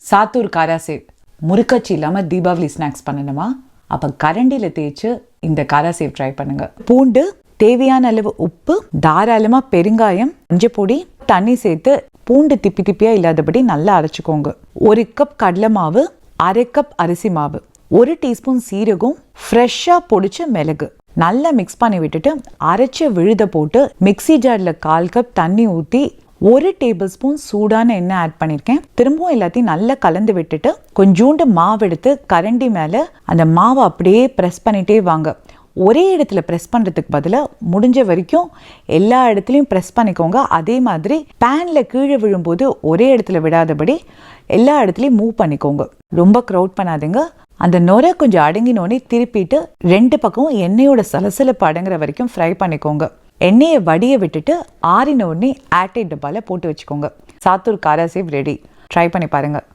சாத்தூர் காராசேவ் முறுக்கச்சி இல்லாமல் தீபாவளி ஸ்நாக்ஸ் பண்ணணுமா? அப்போ கரண்டியில் தேய்ச்சி இந்த காராசேவ் ட்ரை பண்ணுங்க. பூண்டு, தேவையான அளவு உப்பு, தாராளமாக பெருங்காயம், மஞ்சப்பொடி, தண்ணி சேர்த்து பூண்டு திப்பி திப்பியாக இல்லாதபடி நல்லா அரைச்சிக்கோங்க. 1 கப் கடலை மாவு, 1/2 கப் அரிசி மாவு, 1 டீஸ்பூன் சீரகம், ஃப்ரெஷ்ஷாக பொடிச்ச மிளகு நல்லா மிக்ஸ் பண்ணி விட்டுட்டு அரைச்ச விழுத போட்டு மிக்ஸி ஜாரில் 1/4 கப் தண்ணி ஊற்றி 1 டேபிள் ஸ்பூன் சூடான எண்ணெய் ஆட் பண்ணியிருக்கேன். திரும்பவும் எல்லாத்தையும் நல்லா கலந்து விட்டுட்டு கொஞ்சோண்டு மாவு எடுத்து கரண்டி மேலே அந்த மாவை அப்படியே ப்ரெஸ் பண்ணிகிட்டே வாங்க. ஒரே இடத்துல ப்ரெஸ் பண்ணுறதுக்கு பதிலாக முடிஞ்ச வரைக்கும் எல்லா இடத்துலையும் ப்ரெஸ் பண்ணிக்கோங்க. அதே மாதிரி பேனில் கீழே விழும்போது ஒரே இடத்துல விடாதபடி எல்லா இடத்துலையும் மூவ் பண்ணிக்கோங்க. ரொம்ப க்ரௌட் பண்ணாதீங்க. அந்த நுரை கொஞ்சம் அடங்கினோடனே திருப்பிட்டு 2 பக்கமும் எண்ணெயோட சலசலப்பு அடங்குற வரைக்கும் ஃப்ரை பண்ணிக்கோங்க. எண்ணெயை வடிய விட்டுட்டு ஆறின உடனே ஏர்டைட் டப்பால போட்டு வச்சுக்கோங்க. சாத்தூர் காராசேவ் ரெடி. ட்ரை பண்ணி பாருங்கள்.